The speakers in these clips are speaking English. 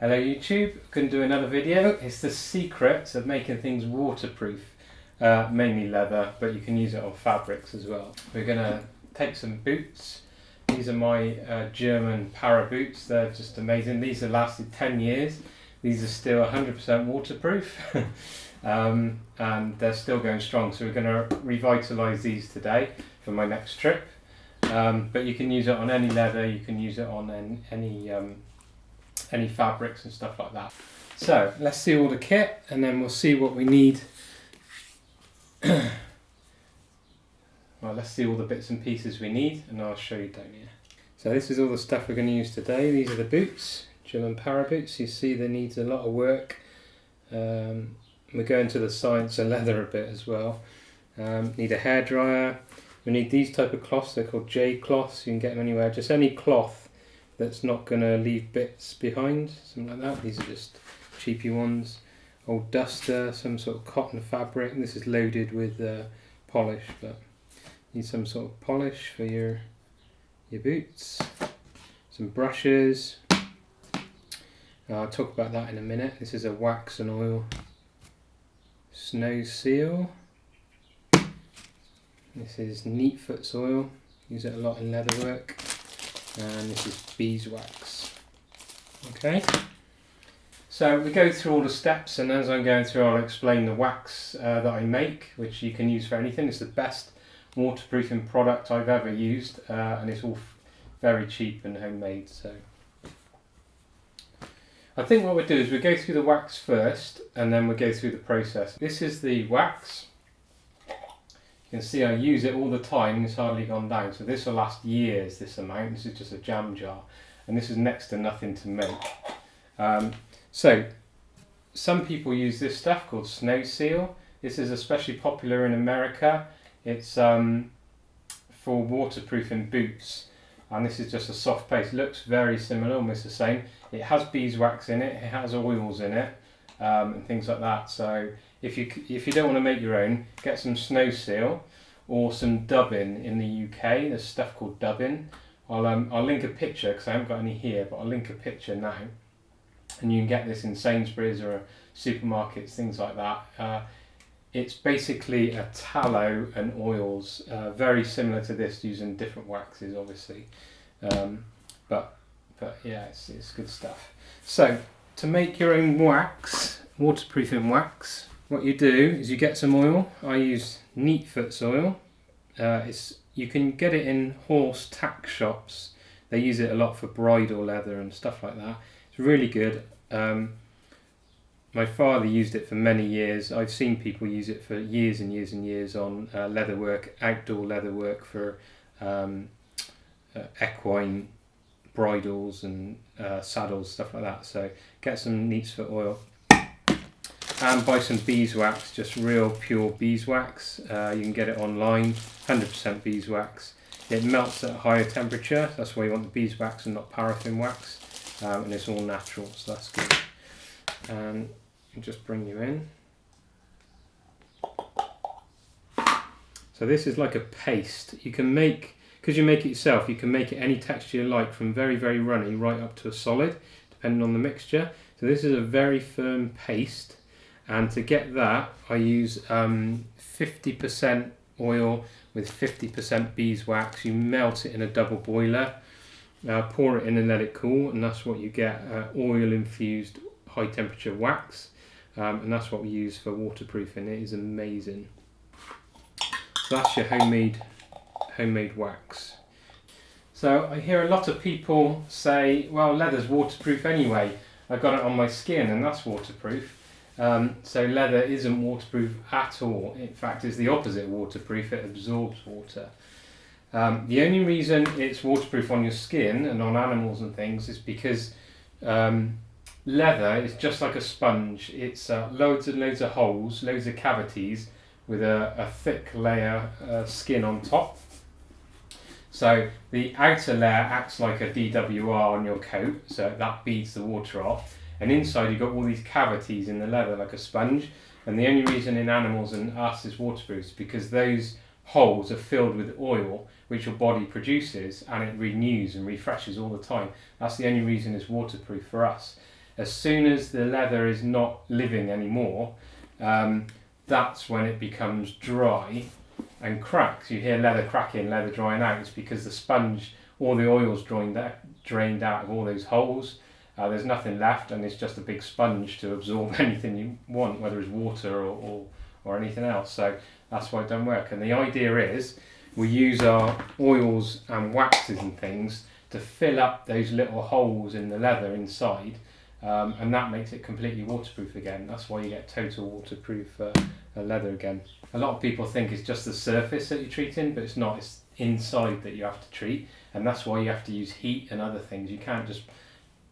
Hello YouTube, I'm going to do another video. It's the secrets of making things waterproof, mainly leather, but you can use it on fabrics as well. We're going to take some boots. These are my German Para boots. They're just amazing. These have lasted 10 years. These are still 100% waterproof and they're still going strong. So we're going to revitalise these today for my next trip. But you can use it on any leather, you can use it on any fabrics and stuff like that. So let's see all the kit and then we'll see what we need. Well, let's see all the bits and pieces we need and I'll show you down here. So this is all the stuff we're going to use today. These are the boots, German Para boots. You see they need a lot of work. We're going to the science of leather a bit as well. Need a hairdryer. We need these type of cloths, they're called J cloths. You can get them anywhere, just any cloth that's not going to leave bits behind, something like that. These are just cheapy ones. Old duster, some sort of cotton fabric. This is loaded with polish, but need some sort of polish for your boots. Some brushes. I'll talk about that in a minute. This is a wax and oil snow seal. This is Neatfoot's oil. Use it a lot in leather work. And this is beeswax. Okay, so we go through all the steps, and as I'm going through I'll explain the wax that I make, which you can use for anything. It's the best waterproofing product I've ever used, and it's all very cheap and homemade. So I think what we'll do is we'll go through the wax first and then we'll go through the process. This is the wax. You can see I use it all the time, it's hardly gone down. So this will last years, this amount. This is just a jam jar. And this is next to nothing to make. So some people use this stuff called Snow Seal. This is especially popular in America. It's for waterproofing boots. And this is just a soft paste. Looks very similar, almost the same. It has beeswax in it, it has oils in it, and things like that. So if you don't want to make your own, get some Snow Seal or some Dubbin in the UK. There's stuff called Dubbin. I'll link a picture because I haven't got any here, but I'll link a picture now. And you can get this in Sainsbury's or supermarkets, things like that. It's basically a tallow and oils, very similar to this, using different waxes, obviously. But yeah, it's good stuff. So to make your own wax, waterproofing wax, what you do is you get some oil. I use Neatfoot's oil. You can get it in horse tack shops. They use it a lot for bridle leather and stuff like that. It's really good. My father used it for many years. I've seen people use it for years and years and years on leather work, outdoor leather work for equine bridles and saddles, stuff like that. So get some Neatfoot oil. And buy some beeswax, just real pure beeswax. You can get it online, 100% beeswax. It melts at a higher temperature, that's why you want the beeswax and not paraffin wax. And it's all natural, so that's good. And I'll just bring you in. So this is like a paste. You can make, because you make it yourself, you can make it any texture you like, from very, very runny right up to a solid, depending on the mixture. So this is a very firm paste. And to get that, I use 50% oil with 50% beeswax. You melt it in a double boiler, pour it in and let it cool, and that's what you get, oil-infused high temperature wax. And that's what we use for waterproofing. It is amazing. So that's your homemade wax. So I hear a lot of people say, well, leather's waterproof anyway. I got it on my skin and that's waterproof. So leather isn't waterproof at all. In fact, it's the opposite of waterproof. It absorbs water. The only reason it's waterproof on your skin and on animals and things is because leather is just like a sponge. It's loads and loads of holes, loads of cavities with a thick layer skin on top. So the outer layer acts like a DWR on your coat, so that beads the water off. And inside you've got all these cavities in the leather like a sponge. And the only reason in animals and us is waterproof is because those holes are filled with oil which your body produces, and it renews and refreshes all the time. That's the only reason it's waterproof for us. As soon as the leather is not living anymore, that's when it becomes dry and cracks. You hear leather cracking, leather drying out. It's because the sponge, all the oil's drained out of all those holes. There's nothing left, and it's just a big sponge to absorb anything you want, whether it's water or anything else. So that's why it don't work. And the idea is we use our oils and waxes and things to fill up those little holes in the leather inside, and that makes it completely waterproof again. That's why you get total waterproof leather again. A lot of people think it's just the surface that you're treating, but it's not. It's inside that you have to treat, and that's why you have to use heat and other things. You can't just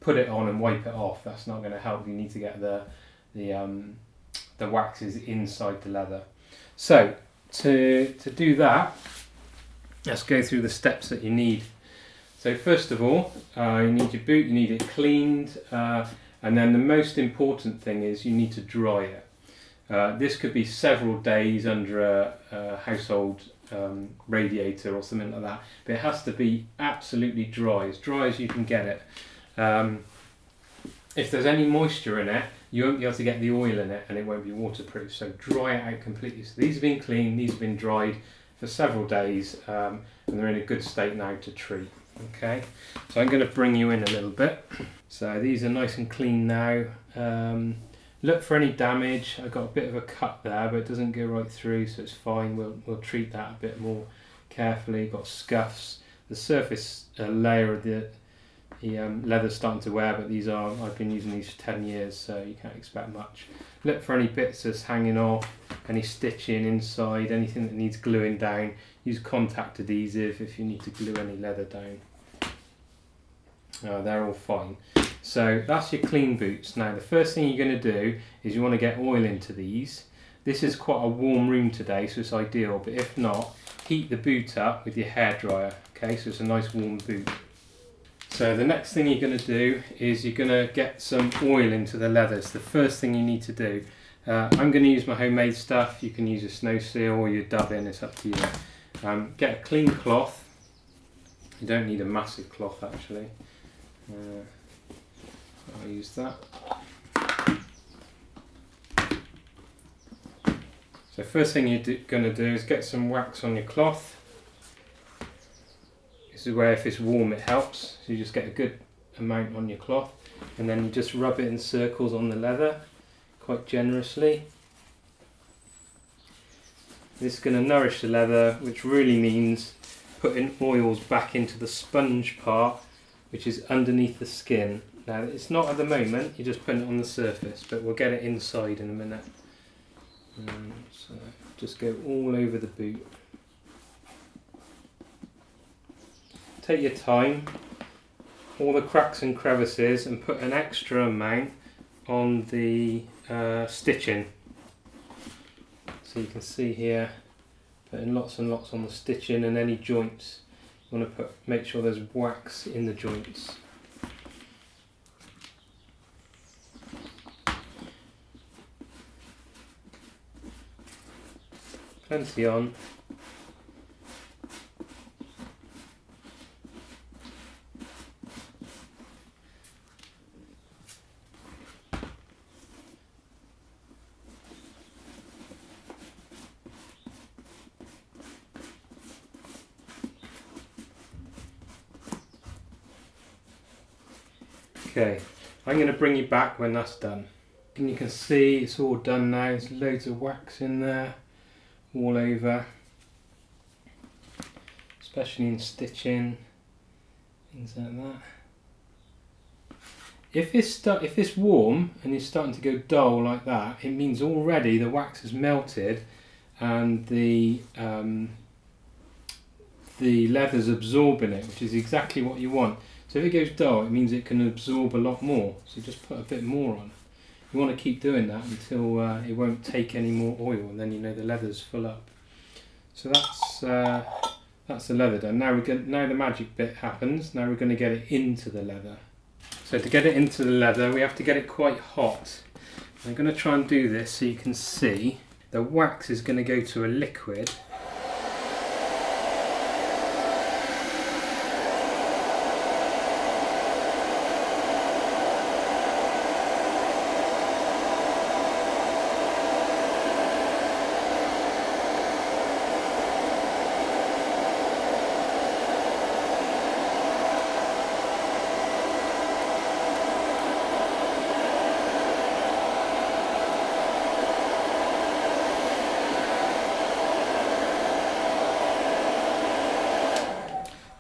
put it on and wipe it off. That's not going to help. You need to get the waxes inside the leather. So to do that, let's go through the steps that you need. So first of all, you need your boot. You need it cleaned, and then the most important thing is you need to dry it. This could be several days under a household radiator or something like that, but it has to be absolutely dry as you can get it. If there's any moisture in it, you won't be able to get the oil in it, and it won't be waterproof. So dry it out completely. So these have been cleaned, these have been dried for several days, and they're in a good state now to treat. Okay, so I'm going to bring you in a little bit. So these are nice and clean now. Look for any damage. I've got a bit of a cut there, but it doesn't go right through, so it's fine. We'll treat that a bit more carefully. Got scuffs. The surface layer of the leather's starting to wear, but I've been using these for 10 years, so you can't expect much. Look for any bits that's hanging off, any stitching inside, anything that needs gluing down. Use contact adhesive if you need to glue any leather down. They're all fine. So that's your clean boots. Now the first thing you're going to do is you want to get oil into these. This is quite a warm room today, so it's ideal, but if not, heat the boot up with your hairdryer. Okay, so it's a nice warm boot. So the next thing you're going to do is you're going to get some oil into the leather. It's the first thing you need to do. I'm going to use my homemade stuff. You can use a snow seal or your Dub-In, it's up to you. Get a clean cloth. You don't need a massive cloth actually. I'll use that. So first thing you're going to do is get some wax on your cloth. This is where if it's warm it helps. So you just get a good amount on your cloth, and then you just rub it in circles on the leather quite generously. This is going to nourish the leather, which really means putting oils back into the sponge part, which is underneath the skin. Now it's not at the moment, you're just putting it on the surface, but we'll get it inside in a minute. So just go all over the boot. Take your time, all the cracks and crevices, and put an extra amount on the stitching. So you can see here, putting lots and lots on the stitching and any joints. You want to make sure there's wax in the joints. Plenty on. Okay, I'm going to bring you back when that's done. And you can see it's all done now. There's loads of wax in there, all over, especially in stitching, things like that. If it's warm and it's starting to go dull like that, it means already the wax has melted and the leather's absorbing it, which is exactly what you want. So if it goes dull, it means it can absorb a lot more. So just put a bit more on. You want to keep doing that until it won't take any more oil, and then you know the leather's full up. So that's the leather done. Now the magic bit happens. Now we're going to get it into the leather. So to get it into the leather, we have to get it quite hot. I'm going to try and do this so you can see. The wax is going to go to a liquid.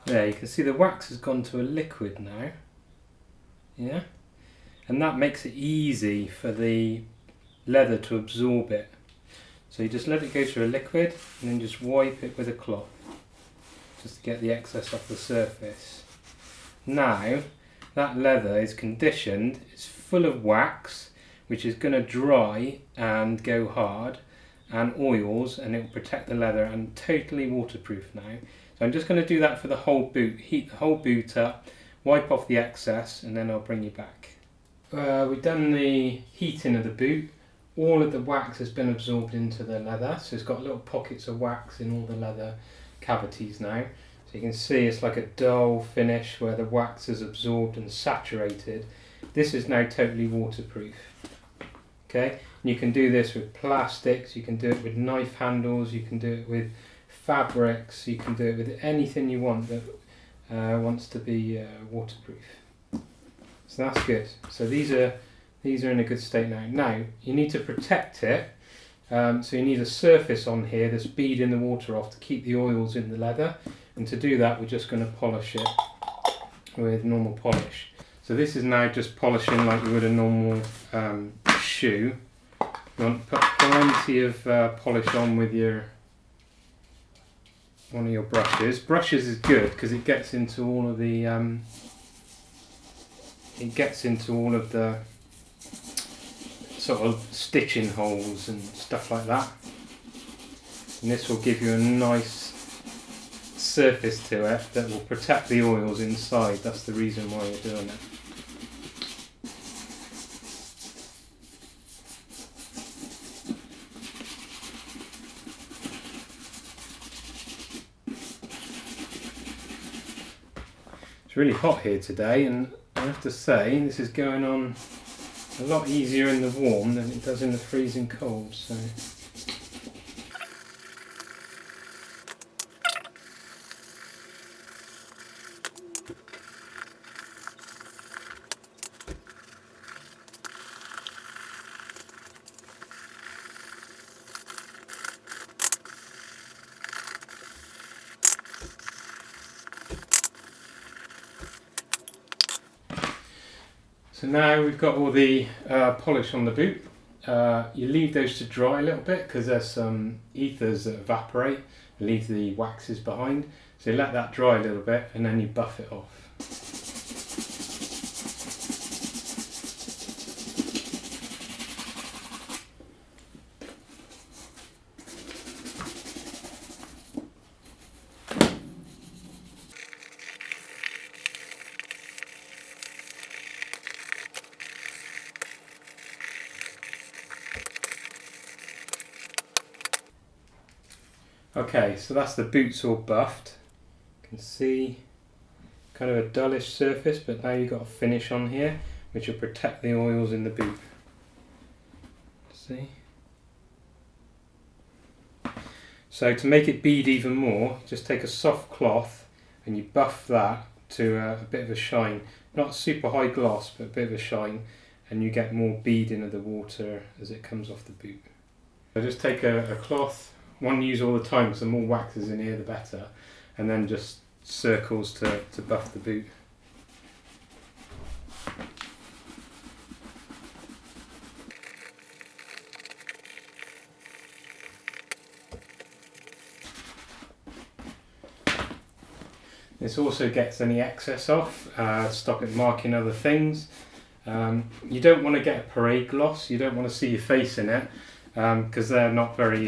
There, you can see the wax has gone to a liquid now. Yeah, and that makes it easy for the leather to absorb it. So you just let it go through a liquid and then just wipe it with a cloth just to get the excess off the surface. Now that leather is conditioned, it's full of wax which is going to dry and go hard, and oils, and it will protect the leather and totally waterproof now. So I'm just going to do that for the whole boot, heat the whole boot up, wipe off the excess, and then I'll bring you back. We've done the heating of the boot. All of the wax has been absorbed into the leather, so it's got little pockets of wax in all the leather cavities now. So you can see it's like a dull finish where the wax is absorbed and saturated. This is now totally waterproof. Okay, and you can do this with plastics, you can do it with knife handles, you can do it with fabrics, you can do it with anything you want that wants to be waterproof. So that's good. So these are in a good state now. Now you need to protect it, so you need a surface on here that's beading the water off to keep the oils in the leather, and to do that we're just going to polish it with normal polish. So this is now just polishing like you would a normal shoe. You want to put plenty of polish on with one of your brushes. Brushes is good because it gets into all of the sort of stitching holes and stuff like that, and this will give you a nice surface to it that will protect the oils inside. That's the reason why you're doing it. It's really hot here today, and I have to say this is going on a lot easier in the warm than it does in the freezing cold. So So now we've got all the polish on the boot. You leave those to dry a little bit because there's some ethers that evaporate and leave the waxes behind. So you let that dry a little bit and then you buff it off. Okay, so that's the boots all buffed. You can see kind of a dullish surface, but now you've got a finish on here which will protect the oils in the boot. See? So to make it bead even more, just take a soft cloth and you buff that to a bit of a shine. Not super high gloss, but a bit of a shine, and you get more beading of the water as it comes off the boot. So just take a cloth, one use all the time because the more wax is in here the better, and then just circles to buff the boot. This also gets any excess off, stop it marking other things. You don't want to get a parade gloss, you don't want to see your face in it, because they're not very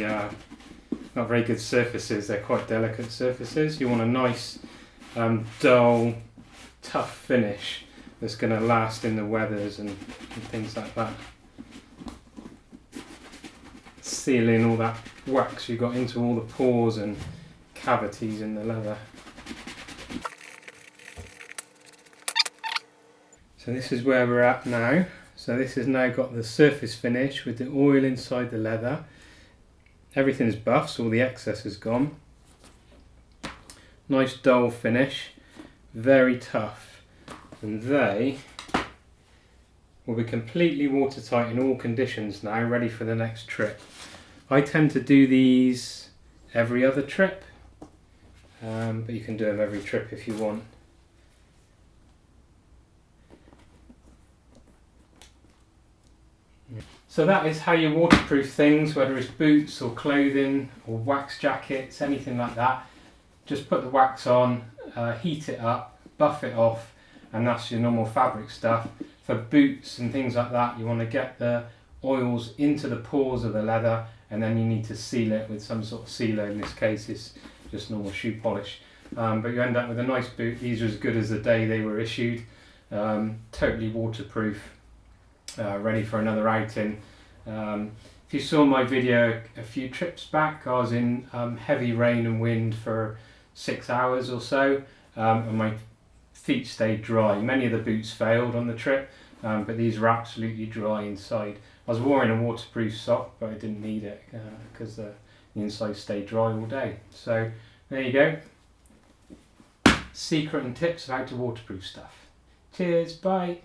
good surfaces, they're quite delicate surfaces. You want a nice dull, tough finish that's going to last in the weathers and things like that. Seal in all that wax you got into all the pores and cavities in the leather. So this is where we're at now. So this has now got the surface finish with the oil inside the leather. Everything's buff, so all the excess is gone. Nice dull finish, very tough, and they will be completely watertight in all conditions now, ready for the next trip. I tend to do these every other trip, but you can do them every trip if you want. So that is how you waterproof things, whether it's boots or clothing or wax jackets, anything like that. Just put the wax on, heat it up, buff it off, and that's your normal fabric stuff. For boots and things like that, you want to get the oils into the pores of the leather, and then you need to seal it with some sort of sealer. In this case, it's just normal shoe polish. But you end up with a nice boot. These are as good as the day they were issued. Totally waterproof, ready for another outing. If you saw my video a few trips back, I was in heavy rain and wind for 6 hours or so, and my feet stayed dry. Many of the boots failed on the trip, but these were absolutely dry inside. I was wearing a waterproof sock, but I didn't need it because the inside stayed dry all day. So there you go. Secret and tips of how to waterproof stuff. Cheers, bye.